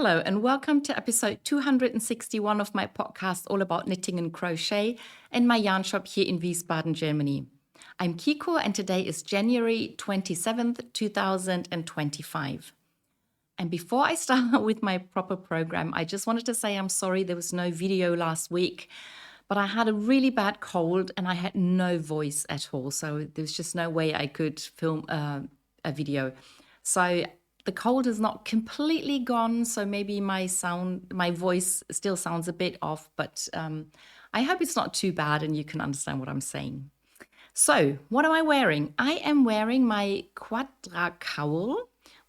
Hello, and welcome to episode 261 of my podcast, all about knitting and crochet, in my yarn shop here in Wiesbaden, Germany. I'm Kiko, and today is January 27th, 2025. And before I start with my proper program, I just wanted to say I'm sorry there was no video last week, but I had a really bad cold and I had no voice at all. So there was just no way I could film a video. So the cold is not completely gone, so maybe my voice still sounds a bit off, but I hope it's not too bad and you can understand what I'm saying. So, what am I wearing? I am wearing my Quadracowl,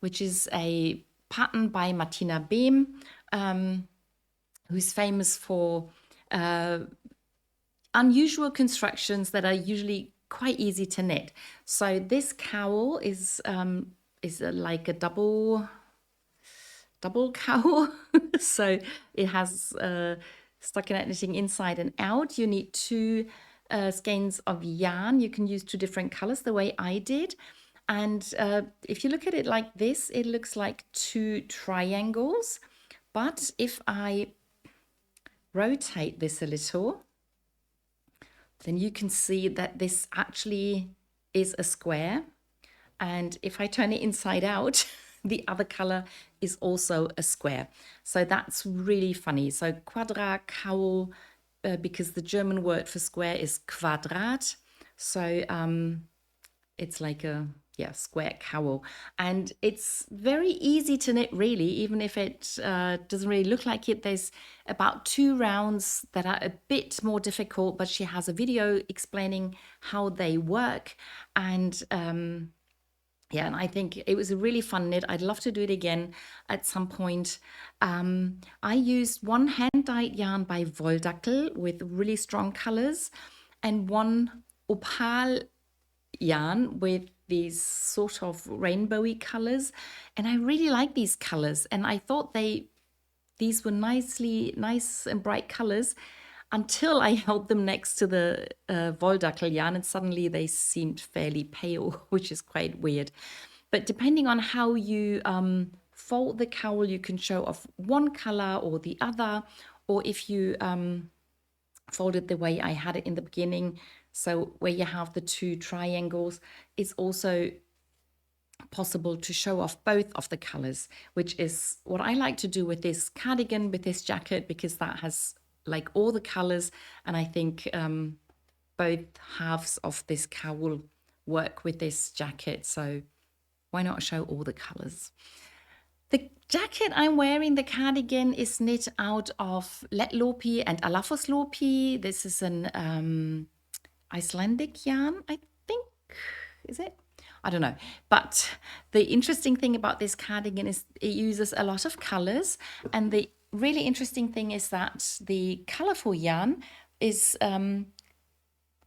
which is a pattern by Martina Behm, who's famous for unusual constructions that are usually quite easy to knit. So this cowl is like a double cowl. So it has stockinette knitting inside and out. You need two skeins of yarn. You can use two different colors the way I did. And if you look at it like this, it looks like two triangles. But if I rotate this a little, then you can see that this actually is a square. And if I turn it inside out, the other color is also a square. So that's really funny. So Quadracowl, because the German word for square is Quadrat. So it's like a square cowl. And it's very easy to knit, really, even if it doesn't really look like it. There's about 2 rounds that are a bit more difficult, but she has a video explaining how they work. And and I think it was a really fun knit. I'd love to do it again at some point. I used one hand-dyed yarn by Wolldackel with really strong colors and one opal yarn with these sort of rainbowy colors. And I really like these colors. And I thought these were nice and bright colors until I held them next to the Wolldackel yarn, and suddenly they seemed fairly pale, which is quite weird. But depending on how you fold the cowl, you can show off one color or the other, or if you fold it the way I had it in the beginning, so where you have the two triangles, it's also possible to show off both of the colors, which is what I like to do with this cardigan, with this jacket, because that has like all the colors, and I think both halves of this cowl work with this jacket, so why not show all the colors? The jacket I'm wearing, the cardigan, is knit out of Letlopi and Alafoslopi. This is an Icelandic yarn, I think. Is it? I don't know. But the interesting thing about this cardigan is it uses a lot of colors, and the really interesting thing is that the colorful yarn is a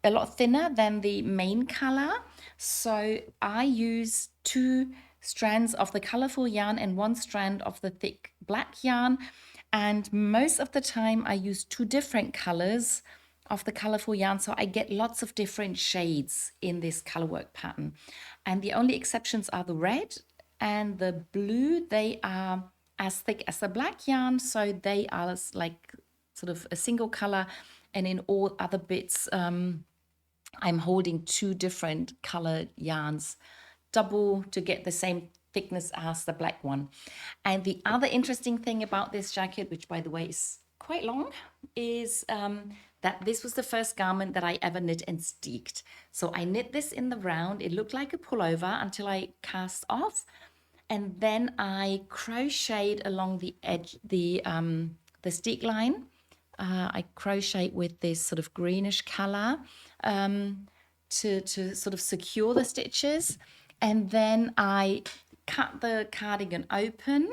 lot thinner than the main color. So I use 2 strands of the colorful yarn and 1 strand of the thick black yarn. And most of the time I use 2 different colors of the colorful yarn. So I get lots of different shades in this colorwork pattern. And the only exceptions are the red and the blue. They are as thick as the black yarn, so they are like sort of a single color, and in all other bits I'm holding 2 different colored yarns, double, to get the same thickness as the black one. And the other interesting thing about this jacket, which by the way is quite long, is that this was the first garment that I ever knit and steeked. So I knit this in the round. It looked like a pullover until I cast off. And then I crocheted along the edge, the steek line. I crochet with this sort of greenish color to sort of secure the stitches. And then I cut the cardigan open.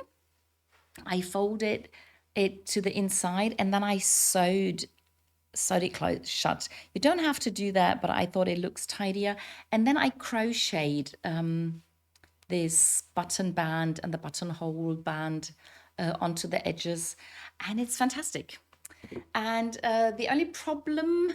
I folded it to the inside, and then I sewed it closed shut. You don't have to do that, but I thought it looks tidier. And then I crocheted this button band and the buttonhole band onto the edges, and it's fantastic. And the only problem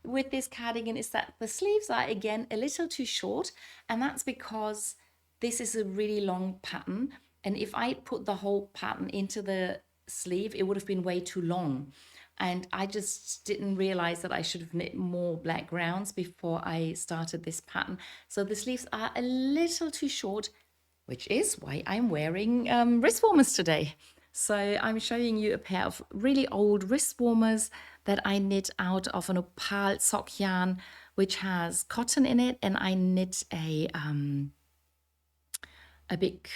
with this cardigan is that the sleeves are again a little too short, and that's because this is a really long pattern, And if I put the whole pattern into the sleeve, it would have been way too long. And I just didn't realize that I should have knit more black rounds before I started this pattern. So the sleeves are a little too short, which is why I'm wearing wrist warmers today. So I'm showing you a pair of really old wrist warmers that I knit out of an opal sock yarn, which has cotton in it, and I knit a big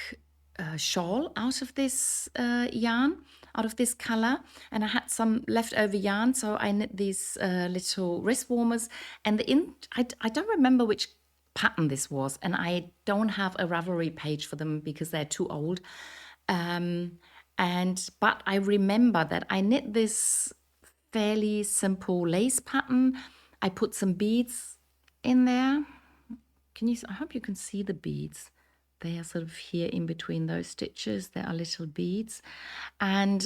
shawl out of this yarn, out of this color, and I had some leftover yarn, so I knit these little wrist warmers. And I don't remember which pattern this was, and I don't have a Ravelry page for them because they're too old. But I remember that I knit this fairly simple lace pattern. I put some beads in there. I hope you can see the beads. They are sort of here in between those stitches. There are little beads. And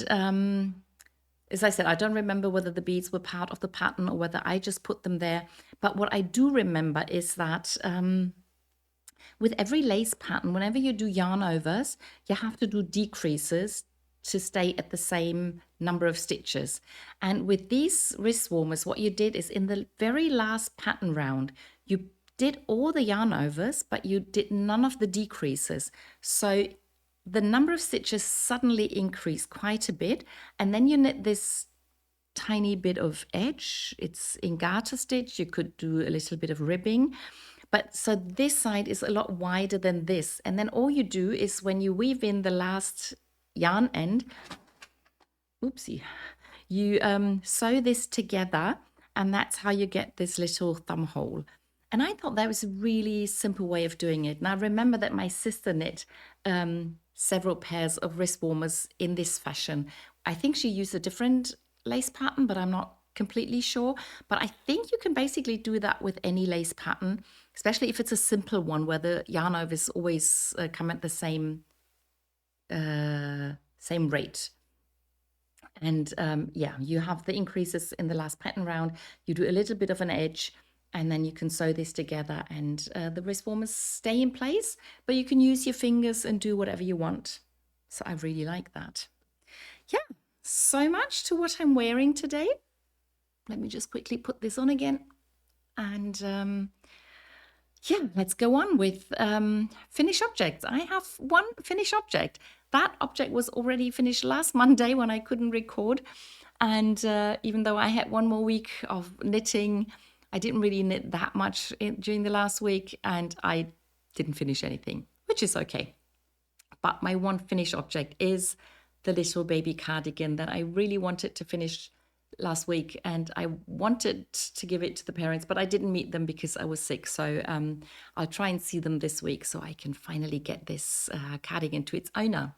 as I said, I don't remember whether the beads were part of the pattern or whether I just put them there. But what I do remember is that with every lace pattern, whenever you do yarn overs, you have to do decreases to stay at the same number of stitches. And with these wrist warmers, what you did is in the very last pattern round, you did all the yarn overs, but you did none of the decreases. So the number of stitches suddenly increased quite a bit. And then you knit this tiny bit of edge. It's in garter stitch. You could do a little bit of ribbing. But so this side is a lot wider than this. And then all you do is when you weave in the last yarn end, oopsie, you sew this together, and that's how you get this little thumb hole. And I thought that was a really simple way of doing it. And I remember that my sister knit several pairs of wrist warmers in this fashion. I think she used a different lace pattern, but I'm not completely sure. But I think you can basically do that with any lace pattern, especially if it's a simple one where the yarn overs always come at the same rate. And yeah, you have the increases in the last pattern round. You do a little bit of an edge, and then you can sew this together, and the wrist warmers stay in place, but you can use your fingers and do whatever you want. So I really like that. Yeah, so much to what I'm wearing today. Let me just quickly put this on again. And yeah, let's go on with finished objects. I have one finished object. That object was already finished last Monday when I couldn't record. And even though I had one more week of knitting, I didn't really knit that much during the last week, and I didn't finish anything, which is okay. But my one finished object is the little baby cardigan that I really wanted to finish last week, and I wanted to give it to the parents, but I didn't meet them because I was sick. So I'll try and see them this week so I can finally get this cardigan to its owner.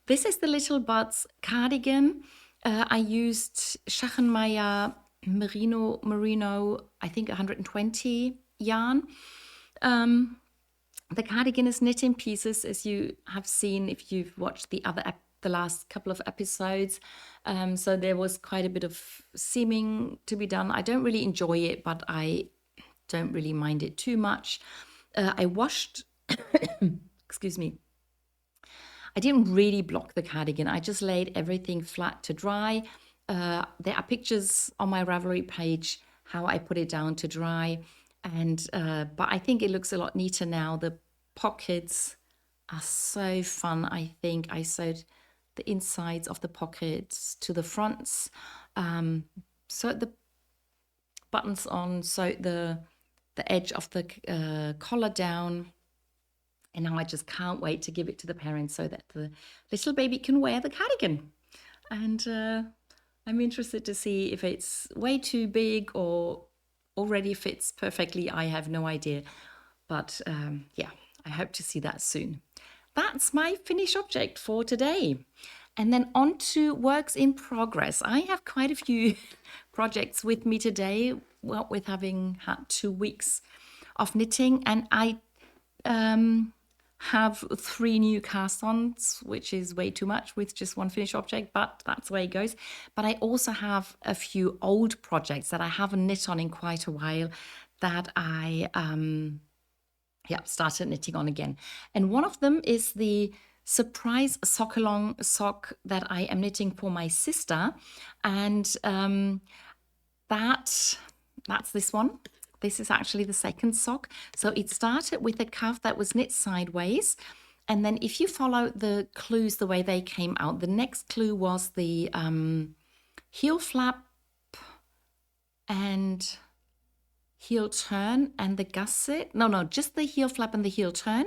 This is the Little Buds cardigan. I used Schachenmeier merino, I think 120 yarn. The cardigan is knit in pieces, as you have seen if you've watched the last couple of episodes. So there was quite a bit of seaming to be done. I don't really enjoy it, but I don't really mind it too much. I washed, excuse me, I didn't really block the cardigan. I just laid everything flat to dry. There are pictures on my Ravelry page how I put it down to dry, and but I think it looks a lot neater now. The pockets are so fun. I think I sewed the insides of the pockets to the fronts, sewed the buttons on, sewed the edge of the collar down, and now I just can't wait to give it to the parents so that the little baby can wear the cardigan. And I'm interested to see if it's way too big or already fits perfectly. I have no idea. But yeah, I hope to see that soon. That's my finished object for today. And then on to works in progress. I have quite a few projects with me today, what with having had 2 weeks of knitting. And I have 3 new cast-ons, which is way too much with just one finished object, but that's the way it goes. But I also have a few old projects that I haven't knit on in quite a while that I started knitting on again. And one of them is the surprise Sockalong sock that I am knitting for my sister. And that's this one. This is actually the second sock. So it started with a cuff that was knit sideways. And then if you follow the clues the way they came out, the next clue was the heel flap and heel turn and the gusset. No, just the heel flap and the heel turn.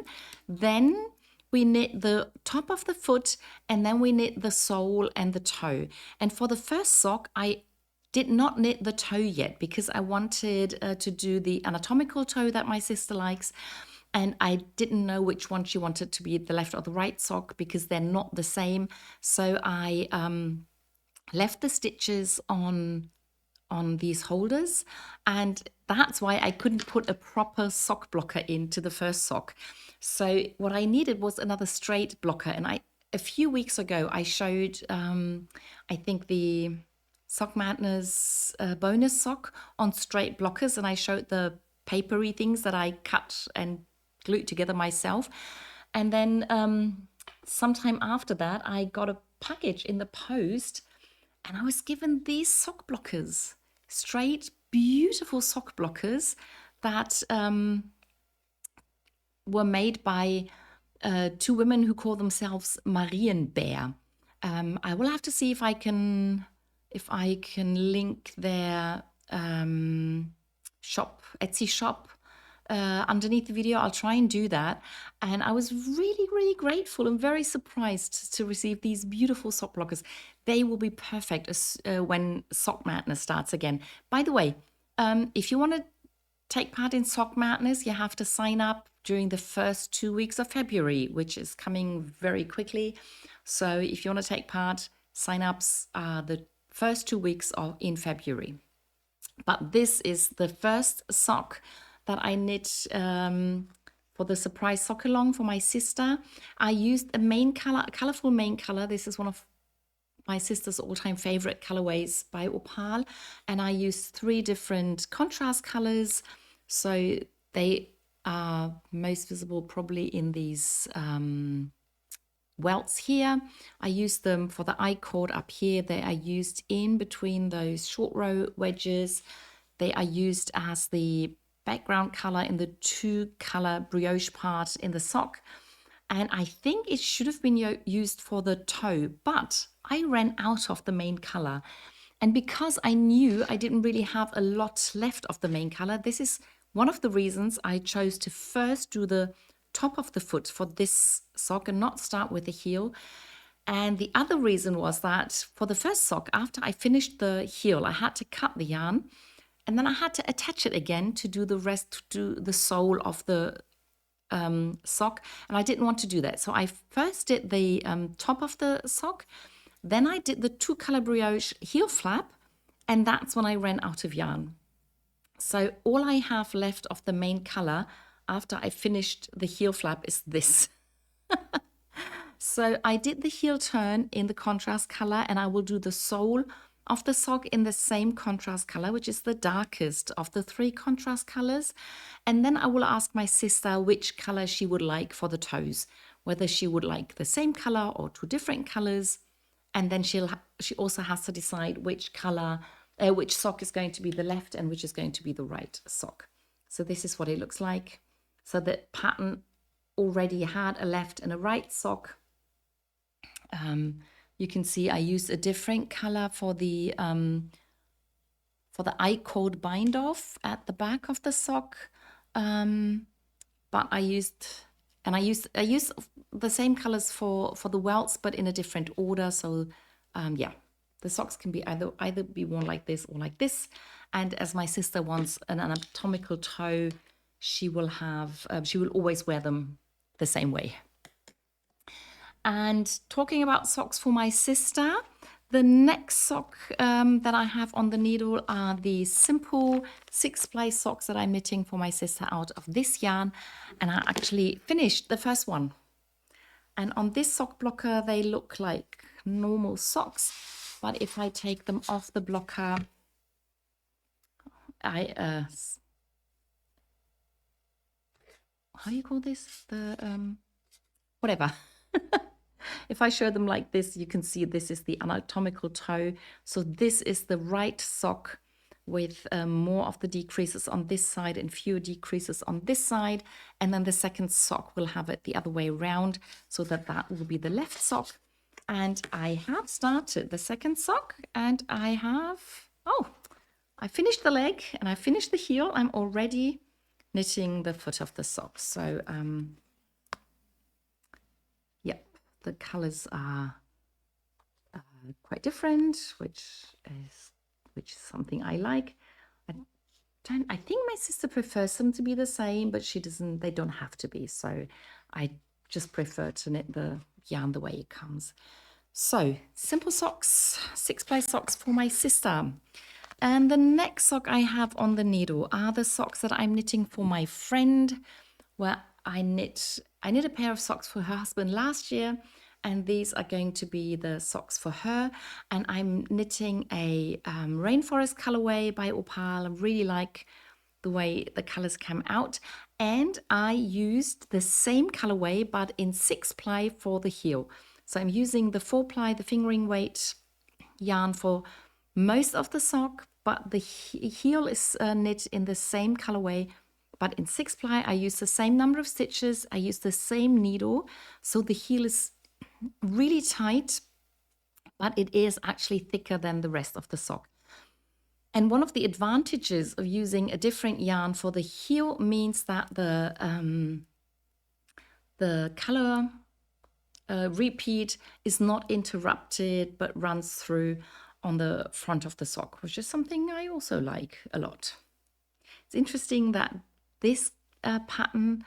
Then we knit the top of the foot and then we knit the sole and the toe. And for the first sock, I did not knit the toe yet because I wanted to do the anatomical toe that my sister likes. And I didn't know which one she wanted to be, the left or the right sock, because they're not the same. So I left the stitches on these holders, and that's why I couldn't put a proper sock blocker into the first sock. So what I needed was another straight blocker. And a few weeks ago, I showed, I think, the Sock Madness bonus sock on straight blockers, and I showed the papery things that I cut and glued together myself. And then sometime after that, I got a package in the post, and I was given these sock blockers, straight, beautiful sock blockers that were made by two women who call themselves Marienbär. I will have to see if I can link their Etsy shop underneath the video. I'll try and do that. And I was really, really grateful and very surprised to receive these beautiful sock blockers. They will be perfect when Sock Madness starts again. By the way, if you want to take part in Sock Madness, you have to sign up during the first 2 weeks of February, which is coming very quickly. So if you want to take part, sign-ups are the first 2 weeks in February. But this is the first sock that I knit for the surprise Sockalong for my sister. I used a main color, a colorful main color. This is one of my sister's all-time favorite colorways by Opal. And I used 3 different contrast colors. So they are most visible probably in these welts here. I used them for the I-cord up here. They are used in between those short row wedges. They are used as the background color in the 2-color brioche part in the sock. And I think it should have been used for the toe, but I ran out of the main color. And because I knew I didn't really have a lot left of the main color, this is one of the reasons I chose to first do the top of the foot for this sock and not start with the heel. And the other reason was that for the first sock, after I finished the heel, I had to cut the yarn and then I had to attach it again to do the rest, to the sole of the sock. And I didn't want to do that. So I first did the top of the sock, then I did the 2-color brioche heel flap, and that's when I ran out of yarn. So all I have left of the main color after I finished the heel flap is this. So I did the heel turn in the contrast color, and I will do the sole of the sock in the same contrast color, which is the darkest of the 3 contrast colors. And then I will ask my sister which color she would like for the toes, whether she would like the same color or 2 different colors. And then she also has to decide which color, which sock is going to be the left and which is going to be the right sock. So this is what it looks like. So the pattern already had a left and a right sock. You can see I used a different color for the I-cord bind off at the back of the sock, but I used the same colors for the welts, but in a different order. So yeah, the socks can be either be worn like this or like this. And as my sister wants an anatomical toe, she will always wear them the same way. And talking about socks for my sister, the next sock that I have on the needle are the simple 6-ply socks that I'm knitting for my sister out of this yarn. And I actually finished the first one. And on this sock blocker, they look like normal socks. But if I take them off the blocker, how do you call this? The whatever. If I show them like this, you can see this is the anatomical toe. So this is the right sock with more of the decreases on this side and fewer decreases on this side. And then the second sock will have it the other way around, so that that will be the left sock. And I have started the second sock, and I finished the leg and I finished the heel. I'm already knitting the foot of the sock. So yep, the colors are quite different, which is something I like. I think my sister prefers them to be the same, but she doesn't. They don't have to be. So I just prefer to knit the yarn the way it comes. So simple socks, 6-ply socks for my sister. And the next sock I have on the needle are the socks that I'm knitting for my friend, where I knit a pair of socks for her husband last year, and these are going to be the socks for her. And I'm knitting a rainforest colorway by Opal. I really like the way the colors came out, and I used the same colorway but in 6-ply for the heel. So I'm using the 4-ply, the fingering weight yarn for most of the sock, but the heel is knit in the same colorway, but in 6-ply. I use the same number of stitches, I use the same needle, so the heel is really tight, but it is actually thicker than the rest of the sock. And one of the advantages of using a different yarn for the heel means that the color repeat is not interrupted but runs through on the front of the sock, which is something I also like a lot. It's interesting that this pattern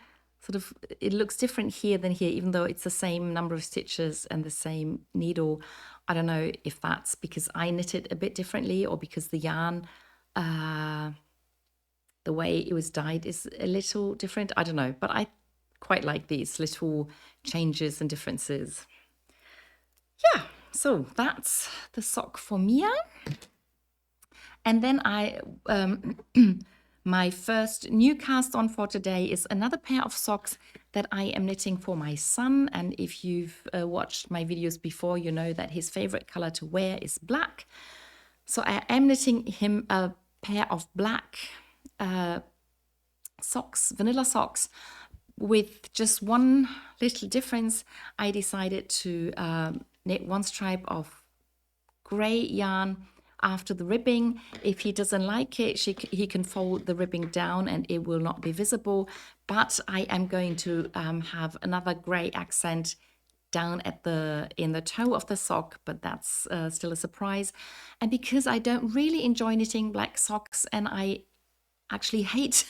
it looks different here than here, even though it's the same number of stitches and the same needle. I don't know if that's because I knit it a bit differently, or because the yarn, the way it was dyed is a little different. I don't know, but I quite like these little changes and differences. Yeah, so that's the sock for Mia. And then my first new cast on for today is another pair of socks that I am knitting for my son. And if you've watched my videos before, you know that his favorite color to wear is black. So I am knitting him a pair of black socks, vanilla socks, with just one little difference. I decided to knit one stripe of gray yarn after the ribbing. If he doesn't like it, he can fold the ribbing down and it will not be visible. But I am going to have another gray accent down in the toe of the sock, but that's still a surprise. And because I don't really enjoy knitting black socks, and I actually hate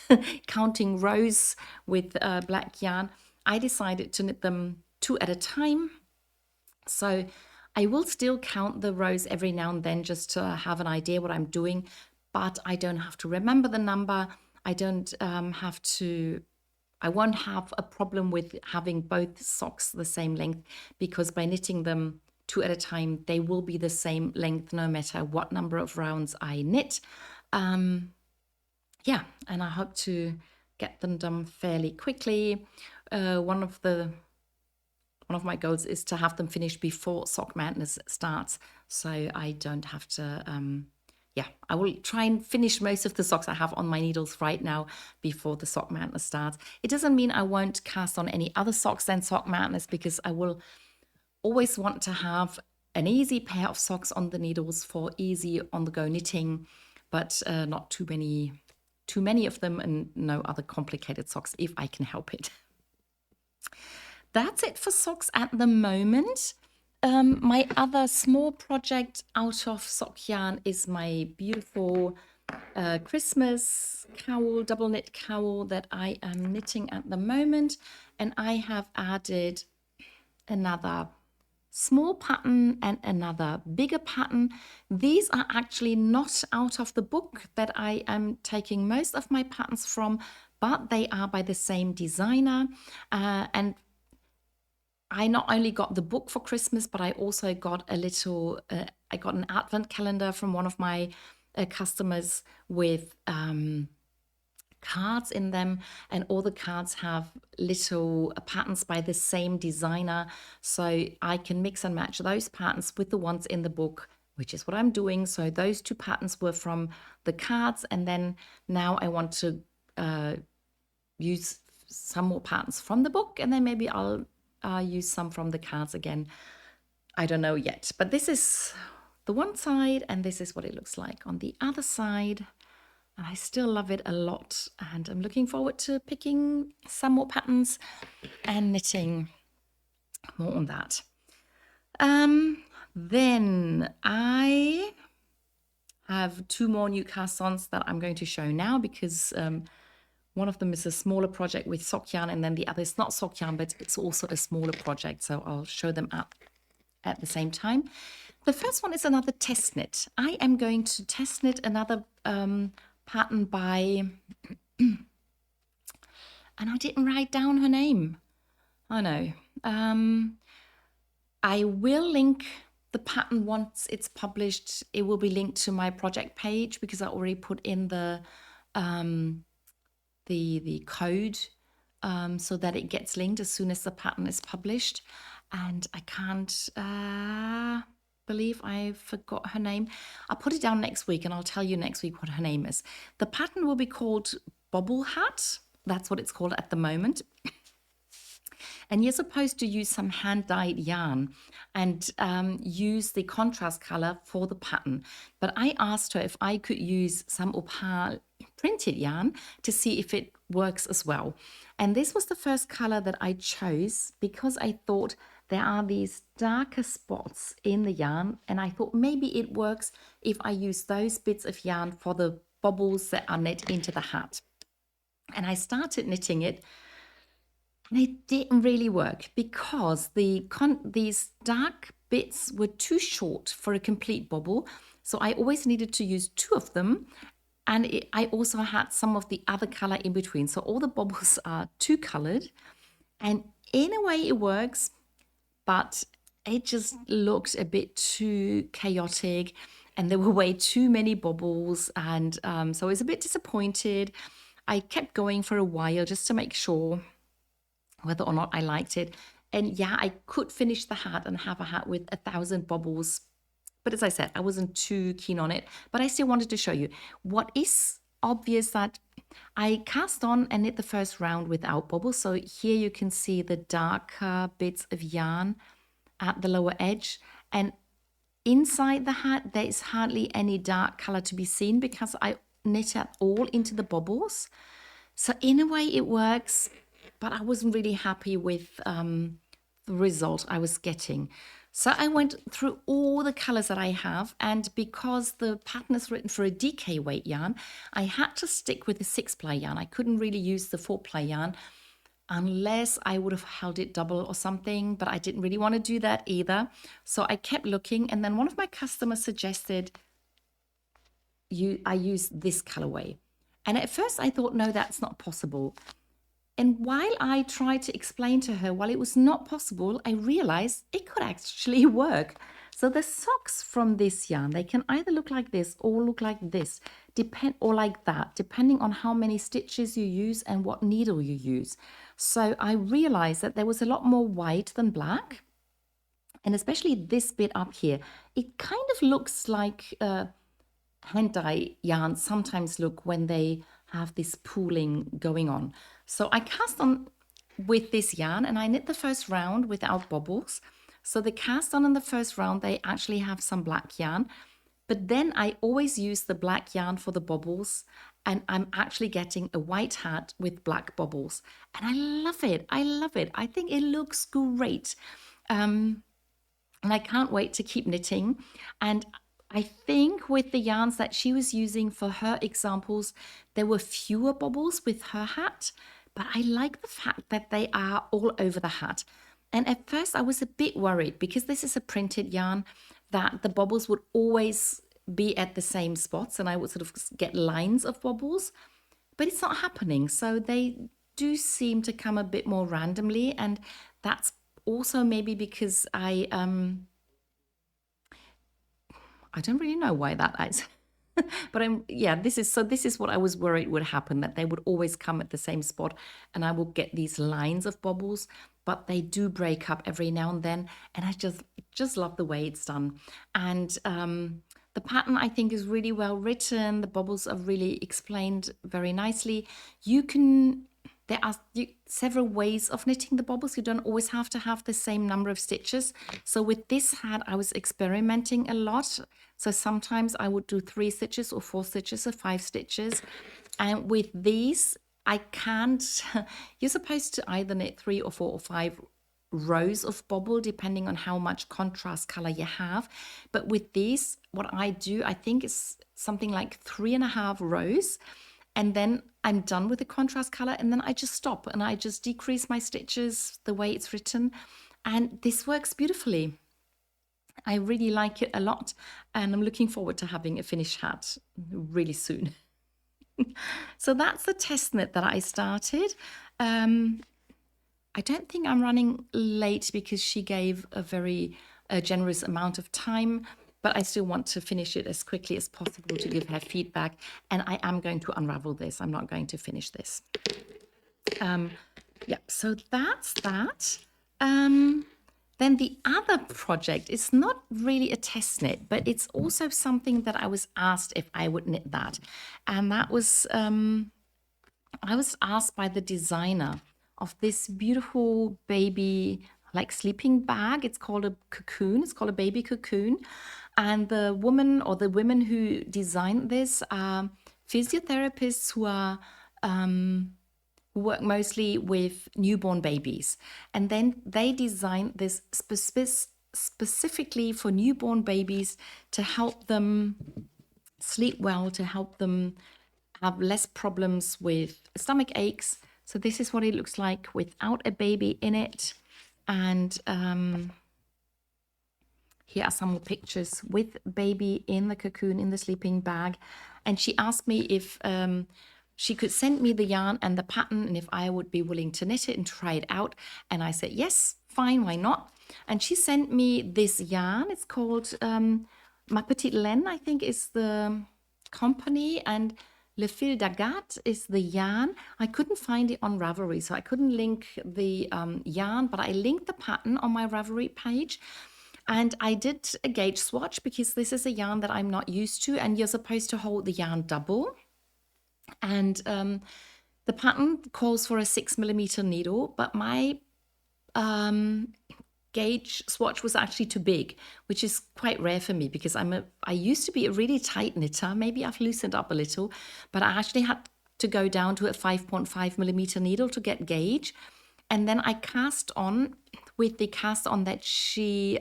counting rows with black yarn, I decided to knit them 2 at a time. So I will still count the rows every now and then just to have an idea what I'm doing, but I don't have to remember the number. I won't have a problem with having both socks the same length, because by knitting them 2 at a time, they will be the same length no matter what number of rounds I knit. Yeah, and I hope to get them done fairly quickly. One of my goals is to have them finished before Sock Madness starts, so I don't have to, I will try and finish most of the socks I have on my needles right now before the Sock Madness starts. It doesn't mean I won't cast on any other socks than Sock Madness, because I will always want to have an easy pair of socks on the needles for easy on-the-go knitting, but not too many of them, and no other complicated socks if I can help it. That's it for socks at the moment. My other small project out of sock yarn is my beautiful Christmas cowl, double knit cowl that I am knitting at the moment. And I have added another small pattern and another bigger pattern. These are actually not out of the book that I am taking most of my patterns from, but they are by the same designer. And I not only got the book for Christmas, but I also got I got an advent calendar from one of my customers with cards in them, and all the cards have little patterns by the same designer, so I can mix and match those patterns with the ones in the book, which is what I'm doing. So those two patterns were from the cards, and then now I want to use some more patterns from the book, and then maybe I'll use some from the cards again. I don't know yet, but this is the one side, and this is what it looks like on the other side. And I still love it a lot, and I'm looking forward to picking some more patterns and knitting more on that. Then I have two more new cast-ons that I'm going to show now, because one of them is a smaller project with sock yarn, and then the other is not sock yarn, but it's also a smaller project, so I'll show them up at the same time. The first one is another test knit. I am going to test knit another pattern by, and I didn't write down her name. Oh no. I will link the pattern once it's published. It will be linked to my project page, because I already put in the code so that it gets linked as soon as the pattern is published. And I can't believe I forgot her name. I'll put it down next week, and I'll tell you next week what her name is. The pattern will be called Bobble Hat. That's what it's called at the moment. And you're supposed to use some hand-dyed yarn and use the contrast color for the pattern. But I asked her if I could use some opal printed yarn to see if it works as well. And this was the first color that I chose, because I thought there are these darker spots in the yarn, and I thought maybe it works if I use those bits of yarn for the bobbles that are knit into the hat. And I started knitting it, and it didn't really work, because these dark bits were too short for a complete bobble. So I always needed to use two of them. And I also had some of the other color in between. So all the bobbles are two colored. And in a way it works, but it just looked a bit too chaotic, and there were way too many bobbles. And so I was a bit disappointed. I kept going for a while just to make sure whether or not I liked it. And yeah, I could finish the hat and have a hat with 1,000 bobbles. But as I said, I wasn't too keen on it. But I still wanted to show you. What is obvious that I cast on and knit the first round without bobbles. So here you can see the darker bits of yarn at the lower edge. And inside the hat, there is hardly any dark color to be seen, because I knit it all into the bobbles. So in a way it works, but I wasn't really happy with the result I was getting. So I went through all the colors that I have, and because the pattern is written for a DK weight yarn, I had to stick with the 6-ply yarn. I couldn't really use the 4-ply yarn unless I would have held it double or something, but I didn't really want to do that either. So I kept looking, and then one of my customers suggested I use this colorway. And at first I thought, no, that's not possible. And while I tried to explain to her why it was not possible, I realized it could actually work. So the socks from this yarn, they can either look like this or look like this, or like that, depending on how many stitches you use and what needle you use. So I realized that there was a lot more white than black. And especially this bit up here, it kind of looks like hand dye yarns sometimes look when they have this pooling going on. So I cast on with this yarn, and I knit the first round without bobbles. So the cast on in the first round, they actually have some black yarn, but then I always use the black yarn for the bobbles, and I'm actually getting a white hat with black bobbles. And I love it. I love it. I think it looks great. And I can't wait to keep knitting. And I think with the yarns that she was using for her examples, there were fewer bobbles with her hat, but I like the fact that they are all over the hat. And at first I was a bit worried, because this is a printed yarn, that the bobbles would always be at the same spots and I would sort of get lines of bobbles, but it's not happening. So they do seem to come a bit more randomly, and that's also maybe because I don't really know why that is. But yeah, this is what I was worried would happen, that they would always come at the same spot and I will get these lines of bobbles, but they do break up every now and then. And I just love the way it's done. And the pattern, I think, is really well written. The bobbles are really explained very nicely. There are several ways of knitting the bobbles. You don't always have to have the same number of stitches. So with this hat, I was experimenting a lot. So sometimes I would do 3 stitches or 4 stitches or 5 stitches. And with these, I can't, you're supposed to either knit 3 or 4 or 5 rows of bobble depending on how much contrast color you have. But with these, what I do, I think is something like 3.5 rows. And then I'm done with the contrast color, and then I just stop and I just decrease my stitches the way it's written. And this works beautifully. I really like it a lot, and I'm looking forward to having a finished hat really soon. So that's the test knit that I started. I don't think I'm running late because she gave a very generous amount of time, but I still want to finish it as quickly as possible to give her feedback. And I am going to unravel this. I'm not going to finish this. Yeah, so that's that. Then the other project is not really a test knit, but it's also something that I was asked if I would knit that. And that was, I was asked by the designer of this beautiful baby like sleeping bag. It's called a cocoon. It's called a baby cocoon. And the woman or the women who designed this are physiotherapists who are who work mostly with newborn babies. And then they designed this specifically for newborn babies to help them sleep well, to help them have less problems with stomach aches. So this is what it looks like without a baby in it. And here are some more pictures with baby in the cocoon, in the sleeping bag. And she asked me if she could send me the yarn and the pattern and if I would be willing to knit it and try it out. And I said, yes, fine, why not? And she sent me this yarn. It's called Ma Petite Laine, I think is the company, and Le Fil d'Agate is the yarn. I couldn't find it on Ravelry, so I couldn't link the yarn, but I linked the pattern on my Ravelry page. And I did a gauge swatch because this is a yarn that I'm not used to, and you're supposed to hold the yarn double. And the pattern calls for a 6mm needle, but my gauge swatch was actually too big, which is quite rare for me because I used to be a really tight knitter. Maybe I've loosened up a little, but I actually had to go down to a 5.5mm needle to get gauge. And then I cast on with the cast on that she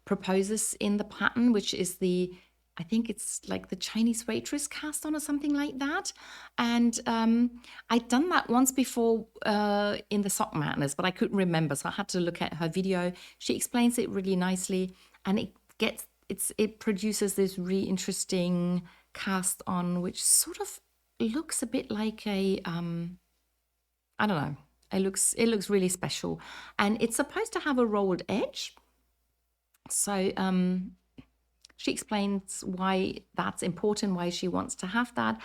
proposes in the pattern, which is I think it's like the Chinese waitress cast on or something like that. And I'd done that once before in the Sock Madness, but I couldn't remember. So I had to look at her video. She explains it really nicely, and it produces this really interesting cast on, which sort of looks a bit like a, I don't know. It looks really special. And it's supposed to have a rolled edge. So, she explains why that's important, why she wants to have that.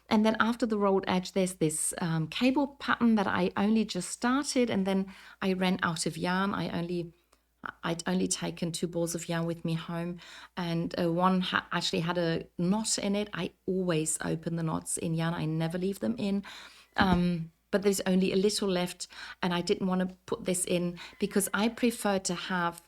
And then after the rolled edge, there's this cable pattern that I only just started, and then I ran out of yarn. I'd only taken 2 balls of yarn with me home, and one actually had a knot in it. I always open the knots in yarn. I never leave them in. But there's only a little left, and I didn't want to put this in because I prefer to have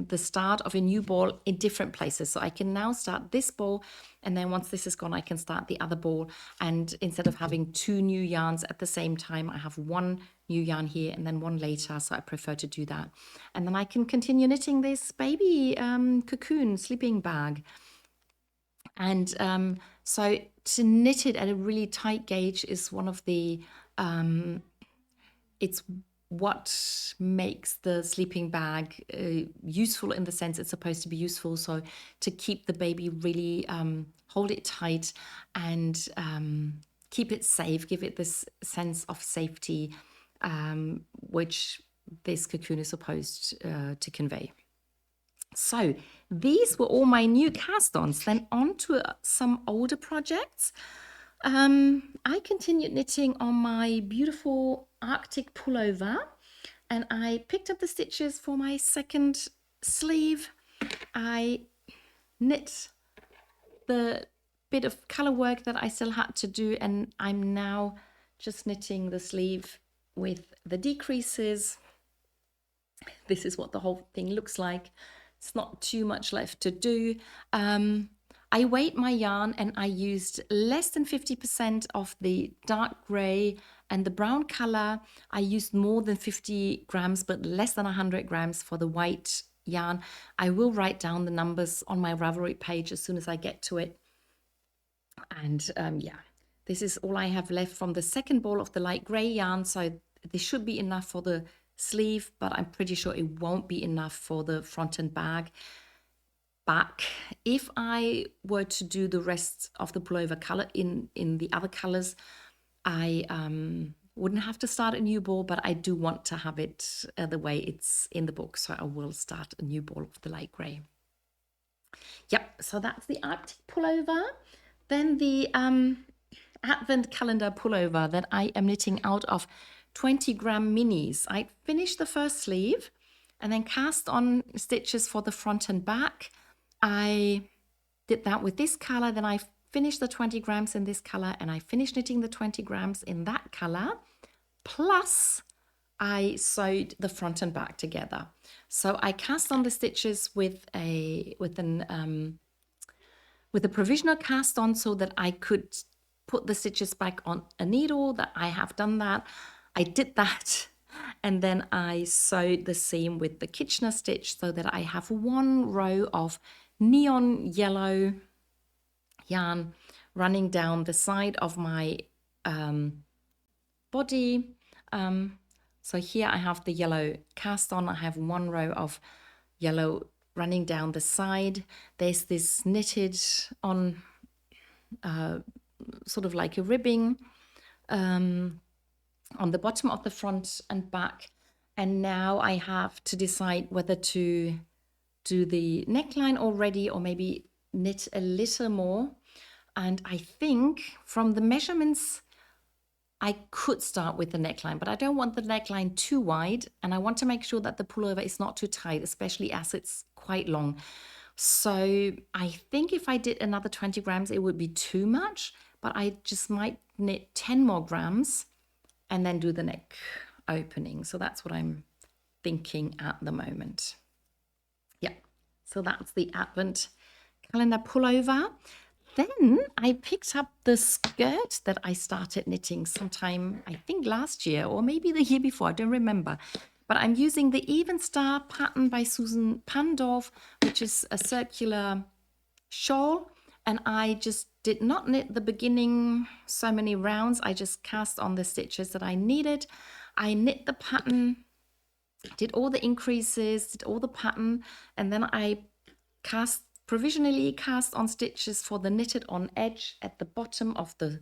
the start of a new ball in different places. So I can now start this ball, and then once this is gone, I can start the other ball. And instead of having 2 new yarns at the same time, I have 1 new yarn here and then 1 later. So I prefer to do that. And then I can continue knitting this baby cocoon sleeping bag. And so to knit it at a really tight gauge is one of the, it's what makes the sleeping bag useful, in the sense it's supposed to be useful. So to keep the baby really, hold it tight and keep it safe, give it this sense of safety, which this cocoon is supposed to convey. So these were all my new cast-ons. Then on to some older projects. I continued knitting on my beautiful Arctic pullover, and I picked up the stitches for my second sleeve. I knit the bit of color work that I still had to do, and I'm now just knitting the sleeve with the decreases. This is what the whole thing looks like. It's not too much left to do. I weighed my yarn and I used less than 50% of the dark gray and the brown color. I used more than 50 grams, but less than 100 grams for the white yarn. I will write down the numbers on my Ravelry page as soon as I get to it. And yeah, this is all I have left from the second ball of the light gray yarn. So this should be enough for the sleeve, but I'm pretty sure it won't be enough for the front and back. If I were to do the rest of the pullover color in the other colors, I wouldn't have to start a new ball, but I do want to have it the way it's in the book. So I will start a new ball of the light gray. Yep, so that's the Arctic pullover. Then the Advent calendar pullover that I am knitting out of 20-gram minis. I finished the first sleeve and then cast on stitches for the front and back. I did that with this color, then I finished the 20 grams in this color, and I finished knitting the 20 grams in that color, plus I sewed the front and back together. So I cast on the stitches with a provisional cast on so that I could put the stitches back on a needle. That I have done that. I did that. And then I sewed the seam with the Kitchener stitch so that I have one row of neon yellow yarn running down the side of my body. So here I have the yellow cast on. I have one row of yellow running down the side. There's this knitted on sort of like a ribbing on the bottom of the front and back. And now I have to decide whether to do the neckline already or maybe knit a little more. And I think from the measurements, I could start with the neckline, but I don't want the neckline too wide. And I want to make sure that the pullover is not too tight, especially as it's quite long. So I think if I did another 20 grams, it would be too much, but I just might knit 10 more grams and then do the neck opening. So that's what I'm thinking at the moment. Yeah, so that's the Advent calendar pullover. Then I picked up the skirt that I started knitting sometime, I think last year or maybe the year before, I don't remember. But I'm using the Evenstar pattern by Susan Pandorf, which is a circular shawl. And I just did not knit the beginning so many rounds. I just cast on the stitches that I needed. I knit the pattern, did all the increases, did all the pattern, and then I provisionally cast on stitches for the knitted on edge at the bottom of the,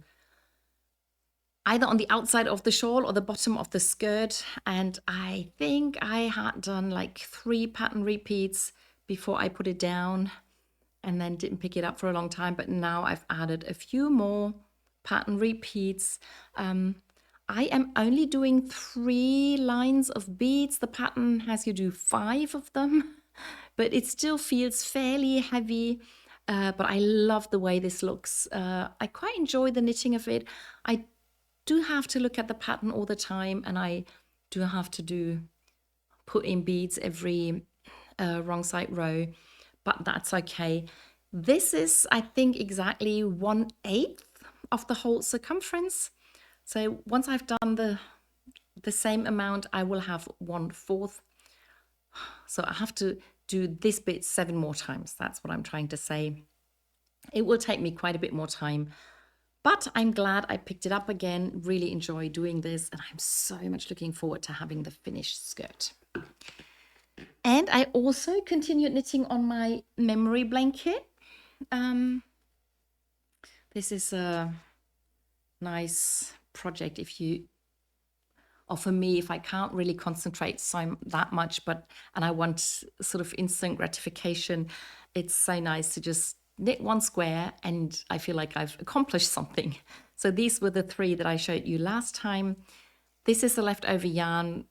either on the outside of the shawl or the bottom of the skirt. And I think I had done like 3 pattern repeats before I put it down and then didn't pick it up for a long time. But now I've added a few more pattern repeats. I am only doing 3 lines of beads. The pattern has you do 5 of them, but it still feels fairly heavy. But I love the way this looks. I quite enjoy the knitting of it. I do have to look at the pattern all the time, and I do have to put in beads every wrong side row, but that's okay. This is, I think, exactly 1/8 of the whole circumference. So once I've done the same amount, I will have 1/4. So I have to do this bit 7 more times. That's what I'm trying to say. It will take me quite a bit more time, but I'm glad I picked it up again. Really enjoy doing this, and I'm so much looking forward to having the finished skirt. And I also continued knitting on my memory blanket. This is a nice project if you or for me, if I can't really concentrate so that much, and I want sort of instant gratification, it's so nice to just knit one square and I feel like I've accomplished something. So these were the 3 that I showed you last time. This is the leftover yarn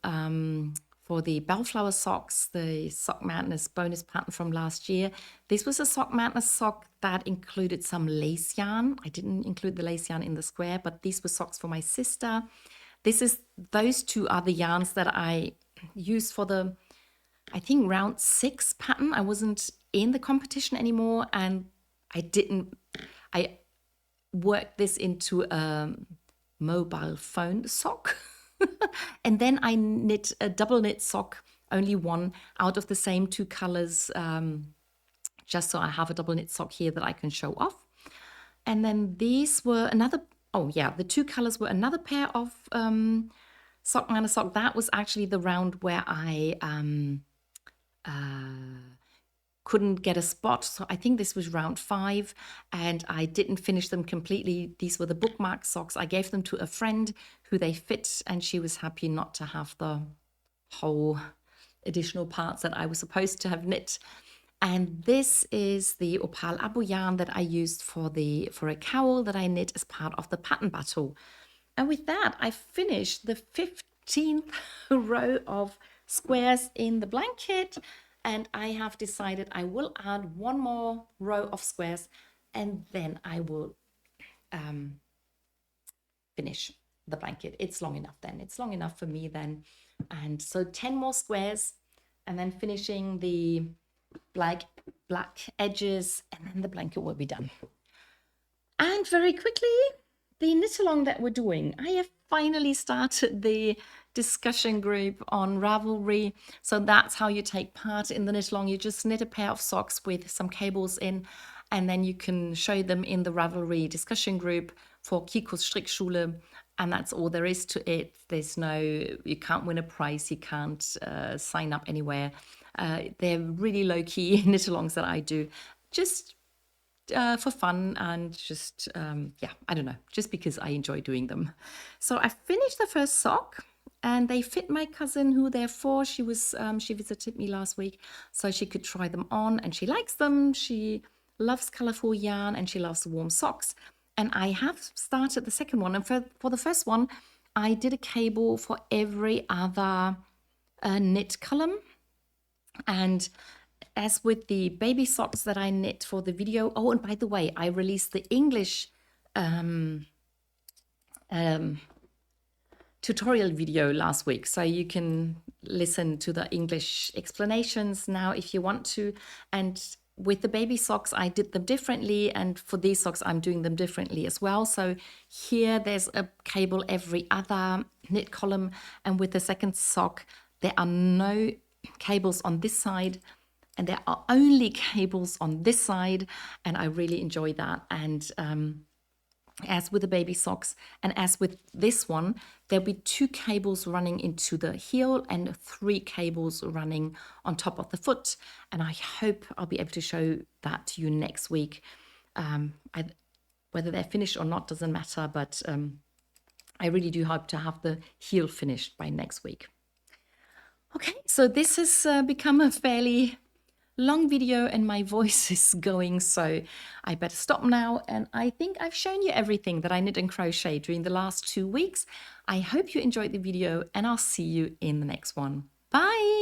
for the Bellflower socks, the Sock Madness bonus pattern from last year. This was a Sock Madness sock that included some lace yarn. I didn't include the lace yarn in the square, but these were socks for my sister. Those 2 are the yarns that I used for the, I think, round 6 pattern. I wasn't in the competition anymore, and I worked this into a mobile phone sock. And then I knit a double knit sock, only one, out of the same 2 colors, just so I have a double knit sock here that I can show off. And then these were another, oh yeah, the 2 colors were another pair of Sock Madness sock. That was actually the round where I couldn't get a spot. So I think this was round 5 and I didn't finish them completely. These were the bookmark socks. I gave them to a friend who they fit, and she was happy not to have the whole additional parts that I was supposed to have knit. And this is the Opal Abo yarn that I used for a cowl that I knit as part of the pattern battle. And with that, I finished the 15th row of squares in the blanket. And I have decided I will add one more row of squares and then I will finish the blanket. It's long enough then. It's long enough for me then. And so 10 more squares and then finishing the black edges, and then the blanket will be done. And very quickly, the knit along that we're doing. I have finally started the discussion group on Ravelry. So that's how you take part in the knit along. You just knit a pair of socks with some cables in, and then you can show them in the Ravelry discussion group for Kikos Strickschule. And that's all there is to it. You can't win a prize. You can't sign up anywhere. They're really low-key knit-alongs that I do, just for fun and just, I don't know, just because I enjoy doing them. So I finished the first sock, and they fit my cousin who they're for. She visited me last week, so she could try them on, and she likes them. She loves colorful yarn, and she loves warm socks. And I have started the second one, and for the first one, I did a cable for every other knit column. And as with the baby socks that I knit for the video, oh, and by the way, I released the English tutorial video last week, so you can listen to the English explanations now if you want to. And with the baby socks, I did them differently, and for these socks, I'm doing them differently as well. So here there's a cable every other knit column, and with the second sock, there are no cables on this side, and there are only cables on this side, and I really enjoy that. And as with the baby socks and as with this one, there'll be 2 cables running into the heel and 3 cables running on top of the foot, and I hope I'll be able to show that to you next week. Whether they're finished or not doesn't matter, but I really do hope to have the heel finished by next week. Okay, so this has become a fairly long video and my voice is going, so I better stop now. And I think I've shown you everything that I knit and crochet during the last 2 weeks. I hope you enjoyed the video, and I'll see you in the next one. Bye!